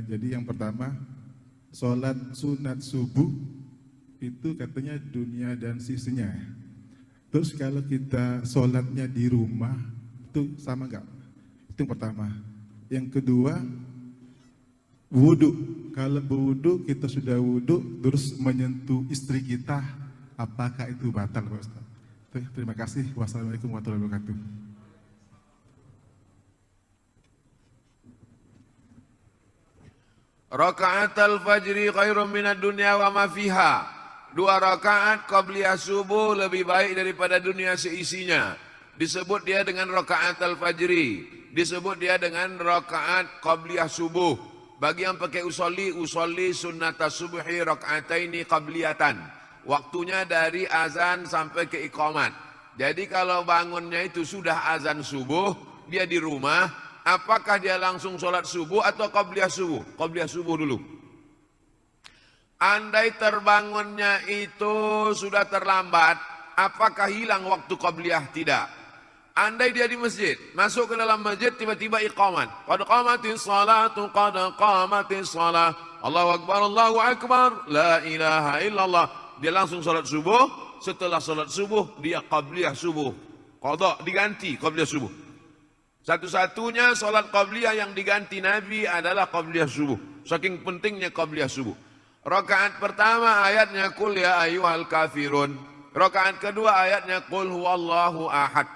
Jadi yang pertama, sholat sunat subuh itu katanya dunia dan sisinya. Terus kalau kita sholatnya di rumah, itu sama nggak? Itu yang pertama. Yang kedua, wudhu. Kalau berwudhu, kita sudah wudhu, terus menyentuh istri kita, apakah itu batal, Pak Ustaz? Terima kasih. Wassalamualaikum warahmatullahi wabarakatuh. Raka'atul fajri khairum minad dunya wa ma fiha. 2 rakaat qabliyah subuh lebih baik daripada dunia seisinya. Disebut dia dengan raka'atul fajri, disebut dia dengan rakaat qabliyah subuh. Bagi yang pakai usolli sunnata subhi raka'ataini qabliyatan. Waktunya dari azan sampai ke iqamat. Jadi kalau bangunnya itu sudah azan subuh, dia di rumah, apakah dia langsung sholat subuh atau qabliyah subuh? Qabliyah subuh dulu. Andai terbangunnya itu sudah terlambat, apakah hilang waktu qabliyah? Tidak. Andai dia di masjid, masuk ke dalam masjid, tiba-tiba iqamat. Qad qamatis salatu, qad qamatis salah. Allahu akbar, Allahu akbar, la ilaha illallah. Dia langsung sholat subuh, setelah sholat subuh, dia qabliyah subuh. Qadha diganti qabliyah subuh. Satu-satunya sholat qabliyah yang diganti Nabi adalah qabliyah subuh. Saking pentingnya qabliyah subuh. Rakaat pertama ayatnya qul ya ayyuhal kafirun. Rakaat kedua ayatnya qul huwallahu ahad.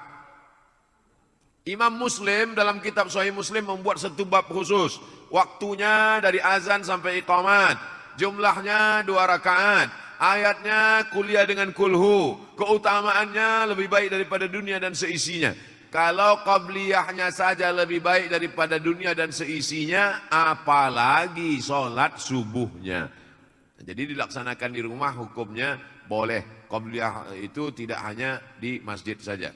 Imam Muslim dalam kitab Sahih Muslim membuat satu bab khusus. Waktunya dari azan sampai iqamat. Jumlahnya 2 rakaat. Ayatnya kuliah dengan kulhu. Keutamaannya lebih baik daripada dunia dan seisinya. Kalau qabliyahnya saja lebih baik daripada dunia dan seisinya, apalagi sholat subuhnya. Jadi dilaksanakan di rumah hukumnya boleh. Qabliyah itu tidak hanya di masjid saja.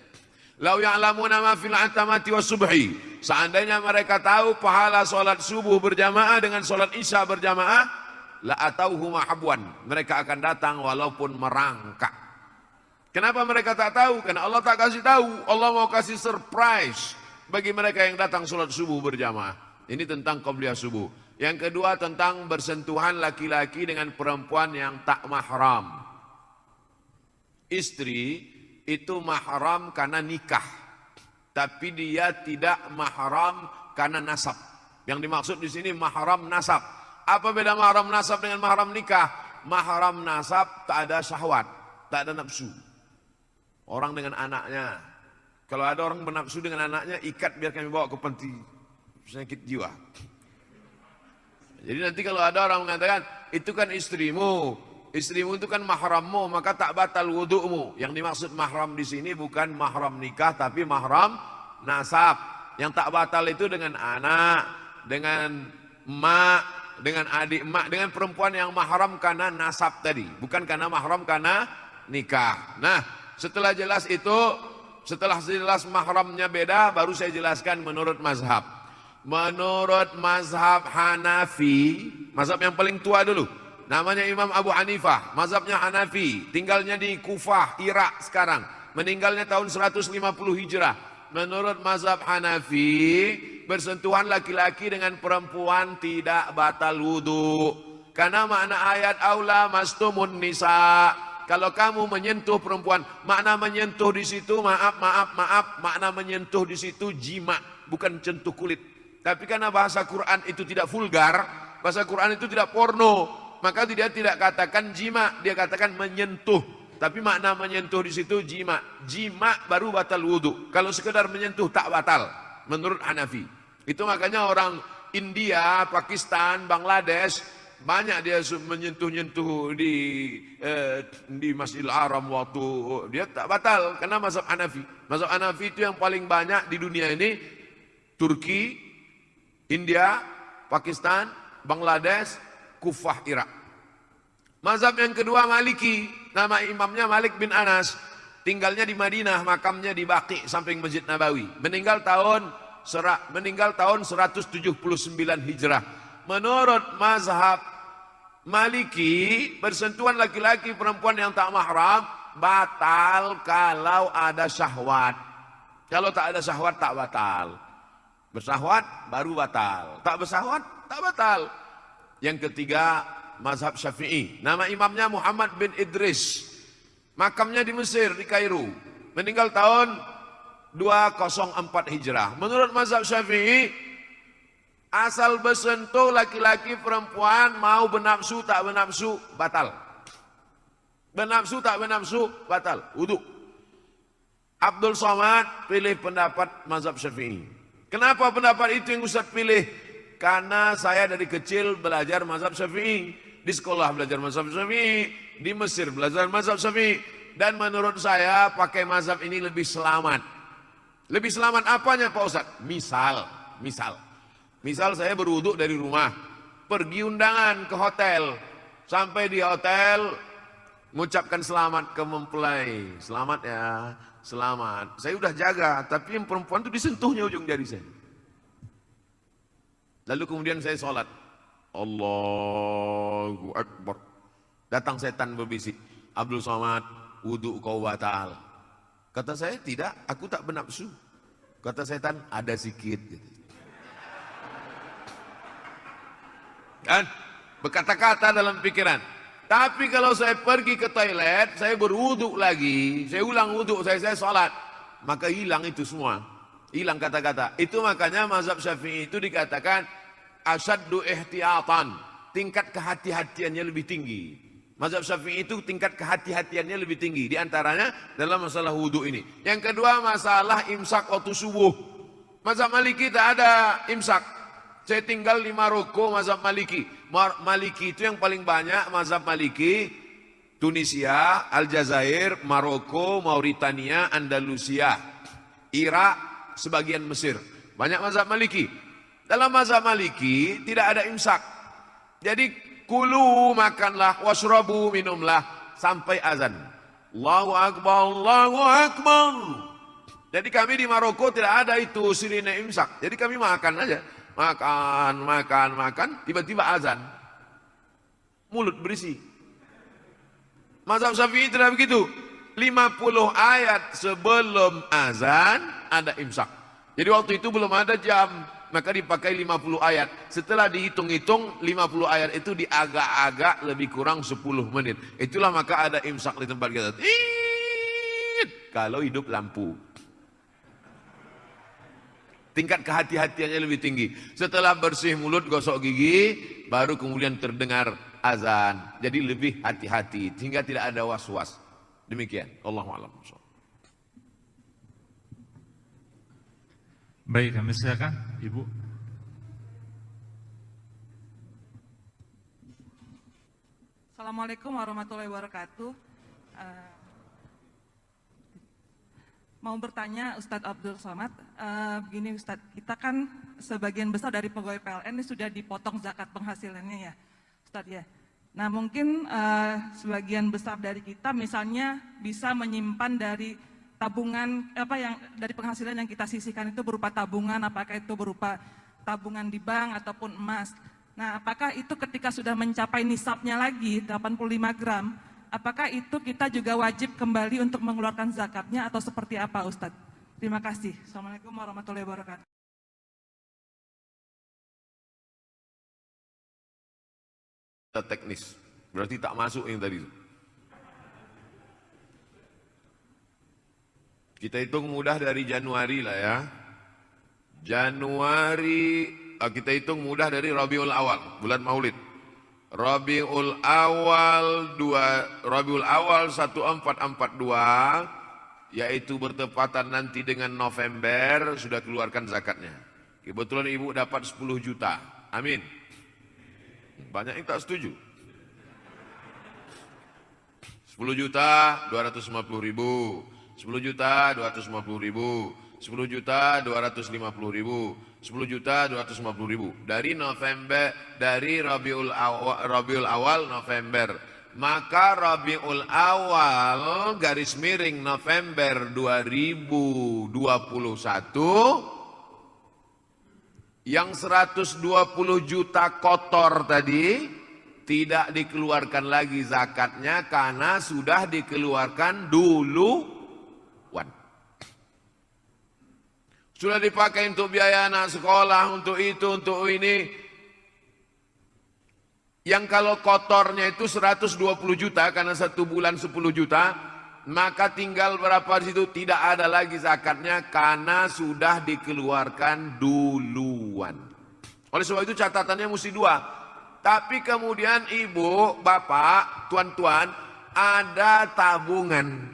Lau ya'lamuna ma fil atamati was subhi. Seandainya mereka tahu pahala sholat subuh berjamaah dengan sholat isya berjamaah, la atauhuma habwan. Mereka akan datang walaupun merangkak. Kenapa mereka tak tahu? Karena Allah tak kasih tahu. Allah mau kasih surprise bagi mereka yang datang sholat subuh berjamaah. Ini tentang qabliyah subuh. Yang kedua tentang bersentuhan laki-laki dengan perempuan yang tak mahram. Istri itu mahram karena nikah, tapi dia tidak mahram karena nasab. Yang dimaksud di sini mahram nasab. Apa beda mahram nasab dengan mahram nikah? Mahram nasab tak ada syahwat, tak ada nafsu. Orang dengan anaknya, kalau ada orang bernafsu dengan anaknya, ikat biar kami bawa ke panti penyakit jiwa. Jadi nanti kalau ada orang mengatakan itu kan istrimu, istrimu itu kan mahrammu, maka tak batal wudu'mu. Yang dimaksud mahram di sini bukan mahram nikah, tapi mahram nasab. Yang tak batal itu dengan anak, dengan emak, dengan adik emak, dengan perempuan yang mahram karena nasab tadi, bukan karena mahram karena nikah. Nah, setelah jelas itu, setelah jelas mahramnya beda, baru saya jelaskan menurut mazhab. Menurut mazhab Hanafi, mazhab yang paling tua dulu, namanya Imam Abu Hanifah, mazhabnya Hanafi, tinggalnya di Kufah, Irak sekarang, meninggalnya tahun 150 Hijrah. Menurut mazhab Hanafi, bersentuhan laki-laki dengan perempuan tidak batal wudu. Karena makna ayat aula mastumun nisa, kalau kamu menyentuh perempuan, makna menyentuh di situ, maaf, makna menyentuh di situ jima, bukan sentuh kulit. Tapi karena bahasa Quran itu tidak vulgar, bahasa Quran itu tidak porno, maka dia tidak katakan jima, dia katakan menyentuh. Tapi makna menyentuh di situ jima. Jima baru batal wudu. Kalau sekedar menyentuh tak batal menurut Hanafi. Itu makanya orang India, Pakistan, Bangladesh banyak dia menyentuh-nyentuh di Masjidil Haram waktu dia tak batal karena mazhab Hanafi. Mazhab Hanafi itu yang paling banyak di dunia ini, Turki, India, Pakistan, Bangladesh, Kufah, Irak. Mazhab yang kedua Maliki, nama imamnya Malik bin Anas, tinggalnya di Madinah, makamnya di Baqi samping Masjid Nabawi. Meninggal tahun 179 Hijrah. Menurut mazhab Maliki, bersentuhan laki-laki perempuan yang tak mahram batal kalau ada syahwat. Kalau tak ada syahwat tak batal. Bersahwat baru batal. Tak bersahwat tak batal. Yang ketiga, mazhab Syafi'i. Nama imamnya Muhammad bin Idris. Makamnya di Mesir, di Kairo. Meninggal tahun 204 Hijrah. Menurut mazhab Syafi'i, asal bersentuh laki-laki perempuan mau bernafsu tak bernafsu batal. Bernafsu tak bernafsu batal, wudu. Abdul Somad pilih pendapat mazhab Syafi'i. Kenapa pendapat itu yang Ustaz pilih? Karena saya dari kecil belajar mazhab Syafi'i. Di sekolah belajar mazhab Syafi'i, di Mesir belajar mazhab Syafi'i. Dan menurut saya pakai mazhab ini lebih selamat. Lebih selamat apanya Pak Ustaz? Misal saya berwudu dari rumah, pergi undangan ke hotel. Sampai di hotel, mengucapkan selamat ke mempelai. Selamat ya, selamat. Saya udah jaga, tapi yang perempuan itu disentuhnya ujung jari saya. Lalu kemudian saya sholat. Allahu Akbar. Datang setan berbisik. Abdul Somad, wudu kau batal. Kata saya, tidak, aku tak bernafsu. Kata setan, ada sikit. Kan? Berkata-kata dalam pikiran. Tapi kalau saya pergi ke toilet, saya berwudu lagi, saya ulang wudu, saya sholat, maka hilang itu semua. Hilang kata-kata. Itu makanya mazhab Syafi'i itu dikatakan asyaddu ihtiyatan. Tingkat kehati-hatiannya lebih tinggi. Mazhab Syafi'i itu tingkat kehati-hatiannya lebih tinggi. Di antaranya dalam masalah wudu ini. Yang kedua masalah imsak waktu subuh. Mazhab Maliki tak ada imsak. Saya tinggal di Maroko, mazhab Maliki. Maliki itu yang paling banyak, mazhab Maliki, Tunisia, Aljazair, Maroko, Mauritania, Andalusia, Irak, sebagian Mesir. Banyak mazhab Maliki. Dalam mazhab Maliki tidak ada imsak. Jadi kulu makanlah, washrabu minumlah sampai azan. Allahu Akbar, Allahu Akbar. Jadi kami di Maroko tidak ada itu sirine imsak. Jadi kami makan aja. Makan, tiba-tiba azan. Mulut berisi. Mazhab Syafi'i tidak begitu. 50 ayat sebelum azan ada imsak. Jadi waktu itu belum ada jam, maka dipakai 50 ayat. Setelah dihitung-hitung 50 ayat itu diagak-agak lebih kurang 10 menit. Itulah maka ada imsak di tempat kita. Kalau hidup lampu. Tingkat kehati-hatiannya lebih tinggi. Setelah bersih mulut, gosok gigi, baru kemudian terdengar azan. Jadi lebih hati-hati, sehingga tidak ada was-was. Demikian. Allahu a'lam. Baik, kami silakan, Ibu. Assalamualaikum warahmatullahi wabarakatuh. Mau bertanya Ustadz Abdul Somad, begini Ustadz, kita kan sebagian besar dari pegawai PLN ini sudah dipotong zakat penghasilannya ya Ustadz ya. Nah mungkin sebagian besar dari kita misalnya bisa menyimpan dari tabungan, yang dari penghasilan yang kita sisihkan itu berupa tabungan, apakah itu berupa tabungan di bank ataupun emas. Nah apakah itu ketika sudah mencapai nisabnya lagi 85 gram, apakah itu kita juga wajib kembali untuk mengeluarkan zakatnya atau seperti apa Ustadz? Terima kasih. Assalamualaikum warahmatullahi wabarakatuh. Teknis, berarti tak masuk yang tadi. Kita hitung mudah dari Januari lah ya. Januari, kita hitung mudah dari Rabiul Awal, bulan Maulid. Rabiul Awal 1442, yaitu bertepatan nanti dengan November, sudah keluarkan zakatnya. Kebetulan ibu dapat 10 juta. Amin. Banyak yang tak setuju. 10 juta 250 ribu, 10 juta 250 ribu, 10 juta 250 ribu, 10 juta 250 ribu. Dari November, dari Rabiul Awal November. Maka Rabiul Awal garis miring November 2021, yang 120 juta kotor tadi tidak dikeluarkan lagi zakatnya karena sudah dikeluarkan duluan. Sudah dipakai untuk biaya anak sekolah, untuk itu, untuk ini. Yang kalau kotornya itu 120 juta karena 1 bulan 10 juta, maka tinggal berapa di situ, tidak ada lagi zakatnya karena sudah dikeluarkan duluan. Oleh sebab itu catatannya mesti 2. Tapi kemudian ibu, bapak, tuan-tuan, ada tabungan.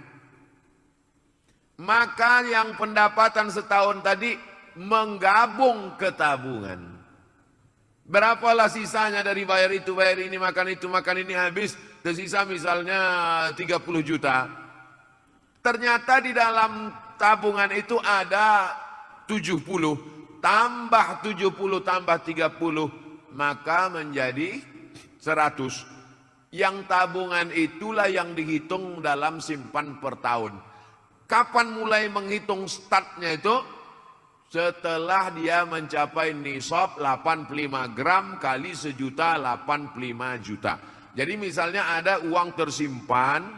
Maka yang pendapatan setahun tadi menggabung ke tabungan. Berapalah sisanya dari bayar itu, bayar ini, makan itu, makan ini, habis tersisa misalnya 30 juta. Ternyata di dalam tabungan itu ada 70, tambah 70 tambah 30, maka menjadi 100. Yang tabungan itulah yang dihitung dalam simpan per tahun. Kapan mulai menghitung startnya itu? Setelah dia mencapai nisab 85 gram kali sejuta 85 juta. Jadi misalnya ada uang tersimpan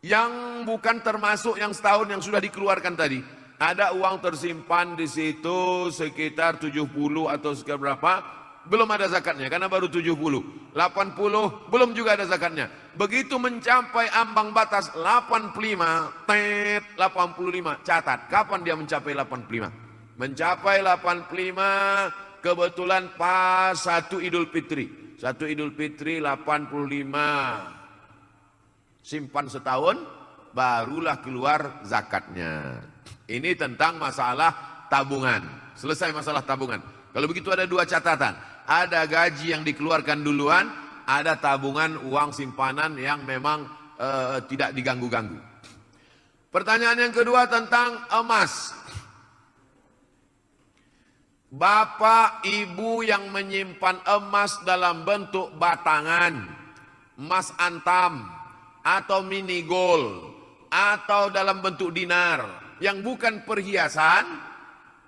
yang bukan termasuk yang setahun yang sudah dikeluarkan tadi. Ada uang tersimpan di situ sekitar 70 atau sekitar berapa, belum ada zakatnya karena baru 70. 80 belum juga ada zakatnya. Begitu mencapai ambang batas 85, 85, catat kapan dia mencapai 85. Mencapai 85 kebetulan pas 1 Idul Fitri. 1 Idul Fitri 85. Simpan setahun barulah keluar zakatnya. Ini tentang masalah tabungan. Selesai masalah tabungan. Kalau begitu ada 2 catatan. Ada gaji yang dikeluarkan duluan, ada tabungan uang simpanan yang memang tidak diganggu-ganggu. Pertanyaan yang kedua tentang emas. Bapak ibu yang menyimpan emas dalam bentuk batangan, emas antam, atau mini gold, atau dalam bentuk dinar, yang bukan perhiasan,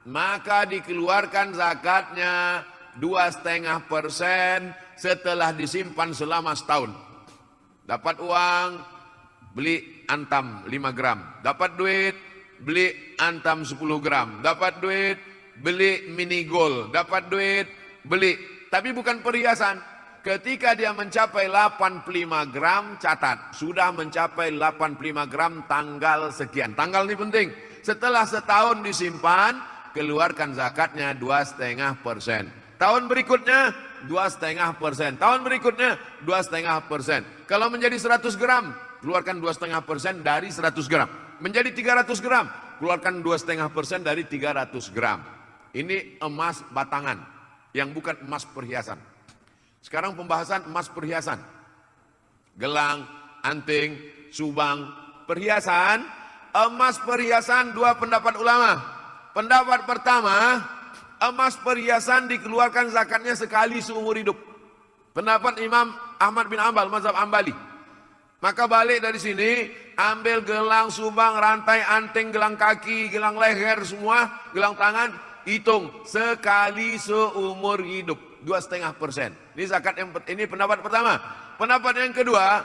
maka dikeluarkan zakatnya 2,5% setelah disimpan selama setahun. Dapat uang, beli antam 5 gram. Dapat duit, beli antam 10 gram. Dapat duit, beli mini gold, dapat duit, beli. Tapi bukan perhiasan. Ketika dia mencapai 85 gram, catat. Sudah mencapai 85 gram tanggal sekian. Tanggal ini penting. Setelah setahun disimpan, keluarkan zakatnya 2,5%. Tahun berikutnya, 2,5%. Tahun berikutnya, 2,5%. Kalau menjadi 100 gram, keluarkan 2,5% dari 100 gram. Menjadi 300 gram, keluarkan 2,5% dari 300 gram. Ini emas batangan yang bukan emas perhiasan. Sekarang pembahasan emas perhiasan. Gelang, anting, subang, perhiasan. Emas perhiasan 2 pendapat ulama. Pendapat pertama, emas perhiasan dikeluarkan zakatnya sekali seumur hidup. Pendapat Imam Ahmad bin Ambal, mazhab Ambali. Maka balik dari sini, ambil gelang, subang, rantai, anting, gelang kaki, gelang leher, semua, gelang tangan, hitung sekali seumur hidup 2,5%. Ini zakat yang ini pendapat pertama. Pendapat yang kedua,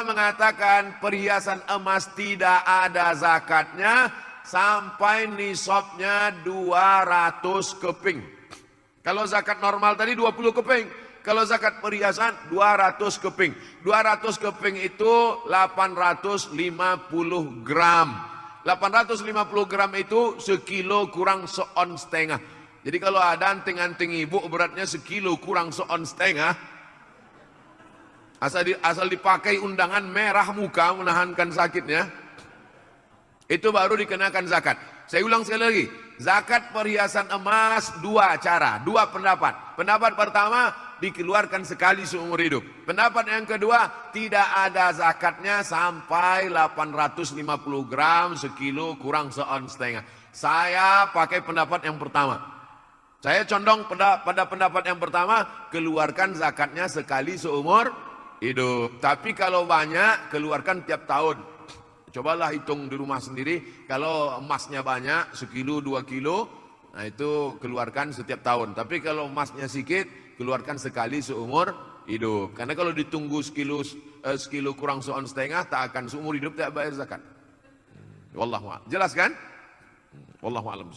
mengatakan perhiasan emas tidak ada zakatnya sampai nisabnya 200 keping. Kalau zakat normal tadi 20 keping. Kalau zakat perhiasan 200 keping. 200 keping itu 850 gram. 850 gram itu sekilo kurang seon setengah. Jadi kalau ada anting-anting ibu beratnya sekilo kurang seon setengah, asal dipakai undangan merah muka menahankan sakitnya, itu baru dikenakan zakat. Saya ulang sekali lagi, zakat perhiasan emas 2 cara, 2 pendapat. Pendapat pertama, dikeluarkan sekali seumur hidup. Pendapat yang kedua, tidak ada zakatnya sampai 850 gram sekilo kurang seon setengah. Saya pakai pendapat yang pertama. Saya condong pada pendapat yang pertama, keluarkan zakatnya sekali seumur hidup. Tapi kalau banyak, keluarkan tiap tahun. Cobalah hitung di rumah sendiri, kalau emasnya banyak, sekilo 2 kilo, nah itu keluarkan setiap tahun. Tapi kalau emasnya sedikit, keluarkan sekali seumur hidup. Karena kalau ditunggu sekilo kurang seon setengah, tak akan seumur hidup tak bayar zakat. Wallahu a'lam. Jelas kan? Wallahu a'lam.